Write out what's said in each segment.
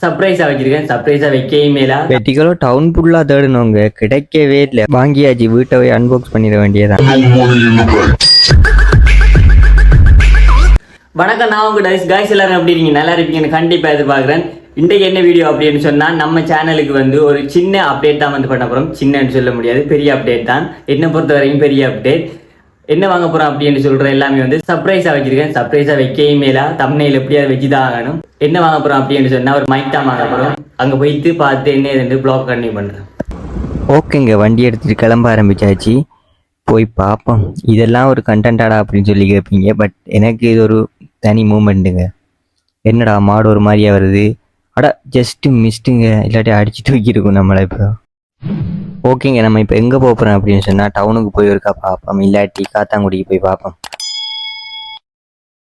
சர்ப்ரைஸா வச்சிருக்கேன். சர்ப்ரைஸா வைக்கவே மேலா. வெட்டிகளோ டவுன் ஃபுல்லா தேடுனவங்க கிடைக்கவே இல்லை. வாங்கியாச்சு, வீட்டை போய் அன்பாக்ஸ் பண்ணிட வேண்டியதான். வணக்கம், நான் உங்க கைஸ் எல்லாரும் எப்படி இருக்கீங்க? நல்லா இருப்பீங்கன்னு கண்டிப்பா எதிர்பார்க்குறேன். இன்றைக்கு என்ன வீடியோ அப்படின்னு சொன்னா, நம்ம சேனலுக்கு வந்து ஒரு சின்ன அப்டேட் தான் வந்து பண்ண போறோம். சின்னன்னு சொல்ல முடியாது, பெரிய அப்டேட் தான். என்னை பொறுத்த வரைக்கும் பெரிய அப்டேட். என்ன வாங்க போறோம் அப்படின்னு சொல்ற எல்லாமே வந்து சர்ப்ரைஸா வச்சிருக்கேன். சர்ப்ரைஸா வைக்கவே மேலா. தம்ப்நெயில் எப்படியாவது வச்சுதான் ஆகணும். என்ன வாங்க போறோம் அப்படின்னு சொன்னா, ஒரு மைக் தான் வாங்க போறோம். அங்க போயிட்டு பார்த்து என்ன ரெண்டு பிளாக் கண்டினியூ பண்றேன். ஓகேங்க, வண்டி எடுத்துட்டு கிளம்ப ஆரம்பிச்சாச்சு. போய் பார்ப்போம். இதெல்லாம் ஒரு கண்டென்ட்டாடா அப்படின்னு சொல்லி கேட்பீங்க. பட் எனக்கு இது ஒரு தனி மூமெண்ட்டுங்க. என்னடா மாடு ஒரு மாதிரியா வருது, அடா ஜஸ்ட்டு மிஸ்ட்டுங்க, இல்லாட்டி அடிச்சுட்டு வைக்கிருக்கும் நம்மளை. இப்போ ஓகேங்க, நம்ம இப்போ எங்கே போகிறோம் அப்படின்னு சொன்னால் டவுனுக்கு போய் இருக்கா பார்ப்போம், இல்லாட்டி காத்தாங்குடிக்கு போய் பார்ப்போம்.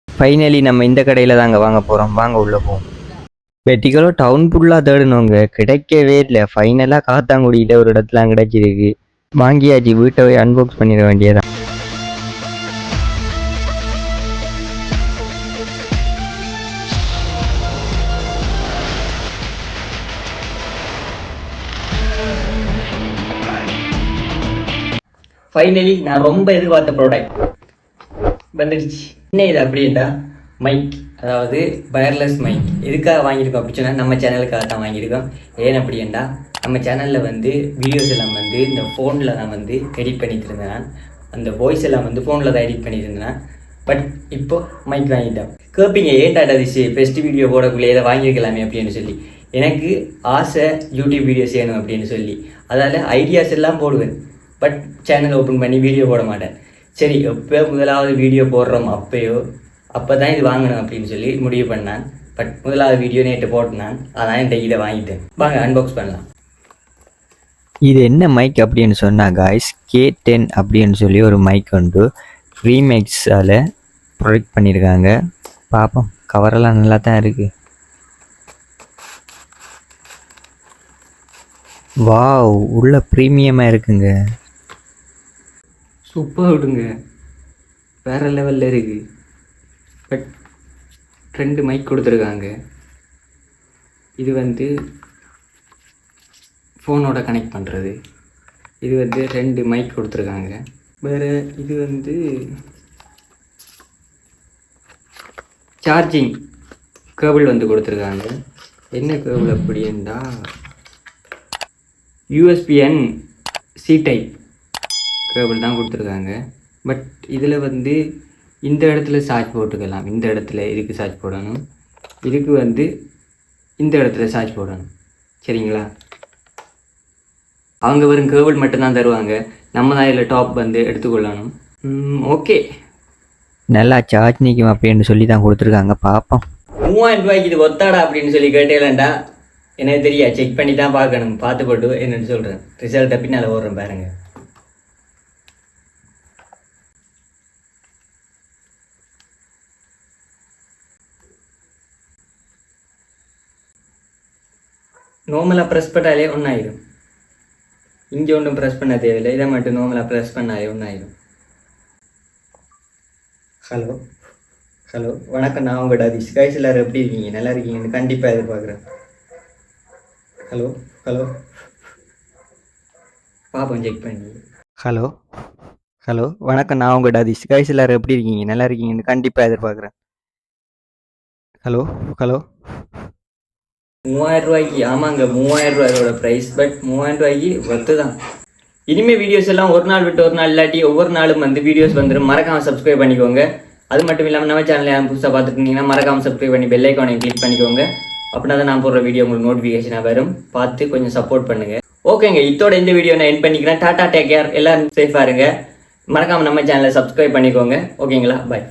ஃபைனலி நம்ம இந்த கடையில் தாங்க வாங்க போகிறோம். வாங்க உள்ளே போவோம். வெட்டிகளோ டவுன் ஃபுல்லாக தேடுனவங்க கிடைக்கவே இல்லை. ஃபைனலாக காத்தாங்குடியில் ஒரு இடத்துல கிடைச்சிருக்கு. வாங்கியாச்சு, வீட்டை போய் அன்பாக்ஸ் பண்ணிட வேண்டியதான். ஃபைனலி நான் ரொம்ப எதிர்பார்த்த ப்ராடக்ட் வந்துடுச்சு. என்ன இது அப்படின்னா மைக், அதாவது வயர்லெஸ் மைக். எதுக்காக வாங்கியிருக்கோம் அப்படின்னு சொன்னால், நம்ம சேனலுக்காக தான் வாங்கியிருக்கோம். ஏன் அப்படின்னா, நம்ம சேனலில் வந்து வீடியோஸ் எல்லாம் வந்து இந்த ஃபோனில் தான் வந்து எடிட் பண்ணிட்டு இருந்தேன். அந்த வாய்ஸ் எல்லாம் வந்து ஃபோனில் தான் எடிட் பண்ணிட்டு இருந்தேன். பட் இப்போ மைக் வாங்கிட்டேன். கேட்பீங்க, ஏன்டா டிச்சு ஃபெஸ்ட் வீடியோ போடக்குள்ளே இதை வாங்கியிருக்கலாமே அப்படின்னு சொல்லி. எனக்கு ஆசை யூடியூப் வீடியோஸ் செய்யணும் அப்படின்னு சொல்லி. அதால் ஐடியாஸ் எல்லாம் போடுவேன். பட் சேனல் ஓப்பன் பண்ணி வீடியோ போட மாட்டேன். சரி, எப்போ முதலாவது வீடியோ போடுறோம் அப்போ தான் இது வாங்கணும் அப்படின்னு சொல்லி முடிவு பண்ணேன். பட் முதலாவது வீடியோ நேற்று போட்டேன். அதான் இந்த இதை வாங்கிட்டேன். வாங்க அன்பாக்ஸ் பண்ணலாம். இது என்ன மைக் அப்படின்னு சொன்னால் காய்ஸ், K10 அப்படின்னு சொல்லி ஒரு மைக் வந்து ரீமேக்ஸால் ப்ரொடக்ட் பண்ணியிருக்காங்க. பார்ப்போம், கவரெல்லாம் நல்லா தான் இருக்குது. வாவ், உள்ள ப்ரீமியமாக இருக்குங்க. சூப்பராக விடுங்க, வேறு லெவலில் இருக்குது. பட் 2 மைக் கொடுத்துருக்காங்க. இது வந்து ஃபோனோட கனெக்ட் பண்ணுறது. இது வந்து 2 மைக் கொடுத்துருக்காங்க. வேறு இது வந்து சார்ஜிங் கேபிள் வந்து கொடுத்துருக்காங்க. என்ன கேபிள் அப்படின்னா USB-C டைப் கேபிள் தான் கொடுத்துருக்காங்க. பட் இதில் வந்து இந்த இடத்துல சார்ஜ் போட்டுக்கலாம். இந்த இடத்துல இதுக்கு சார்ஜ் போடணும், இதுக்கு வந்து இந்த இடத்துல சார்ஜ் போடணும். சரிங்களா? அவங்க வெறும் கேபிள் மட்டும்தான் தருவாங்க. நம்ம தான் இதில் டாப் வந்து எடுத்துக்கொள்ளணும். ஓகே, நல்லா சார்ஜ் நிற்கும் அப்படின்னு சொல்லி தான் கொடுத்துருக்காங்க. பார்ப்போம். 3000 ரூபாய்க்கு இது ஒத்தாடா அப்படின்னு சொல்லி கேட்டேன்டா. எனக்கு தெரியா, செக் பண்ணி தான் பார்க்கணும். பார்த்து போட்டு என்னென்னு சொல்கிறேன். ரிசல்ட்டை பின்னால் ஓடுறேன் பாருங்க. நார்மலாக ப்ரெஸ் பண்ணாலே ஒன்றாயிடும். இங்கே ஒன்றும் ப்ரெஸ் பண்ண தேவையில்லை. இதை மட்டும் நார்மலாக ப்ரெஸ் பண்ணாலே ஒன்றாயிடும். ஹலோ வணக்கம், நான் உங்களோட அதிஷ். கைஸ் எல்லாரும் எப்படி இருக்கீங்க? நல்லா இருக்கீங்கன்னு கண்டிப்பாக எதிர்பார்க்குறேன். ஹலோ பாப்போம், செக் பண்ணி. ஹலோ வணக்கம், நான் உங்களோட அதிஷ். கைஸ் எல்லாரும் எப்படி இருக்கீங்க? நல்லா இருக்கீங்கன்னு கண்டிப்பாக எதிர்பார்க்குறேன். ஹலோ 3000 ரூபாய்க்கு. ஆமாங்க, 3000 ரூபாயோட ப்ரைஸ். பட் 3000 ரூபாய்க்கு ஒர்த்து தான். இனிமேல் வீடியோஸ் எல்லாம் ஒரு நாள் விட்டு ஒரு நாள், இல்லாட்டி ஒவ்வொரு நாளும் வந்து வீடியோஸ் வந்துடும். மறக்காமல் சப்ஸ்கிரைப் பண்ணிக்கோங்க. அது மட்டும் இல்லாமல் நம்ம சேனலில் யாரும் புதுசாக பார்த்துட்டு இருந்தீங்கன்னா மறக்காமல் சப்ஸ்கிரைப் பண்ணி பெல் ஐக்கானை கிளிக் பண்ணிக்கோங்க. அப்படின்னா தான் நான் போடுற வீடியோ உங்களுக்கு நோட்டிஃபிகேஷனாக வரும். பார்த்து கொஞ்சம் சப்போர்ட் பண்ணுங்கள். ஓகேங்க, இதோட இந்த வீடியோ நான் எண்ட் பண்ணிக்கிறேன். டாடா, டேக் கேர், எல்லாரும் சேஃபாக இருங்க. மறக்காமல் நம்ம சேனலை சப்ஸ்கிரைப் பண்ணிக்கோங்க. ஓகேங்களா? பாய்.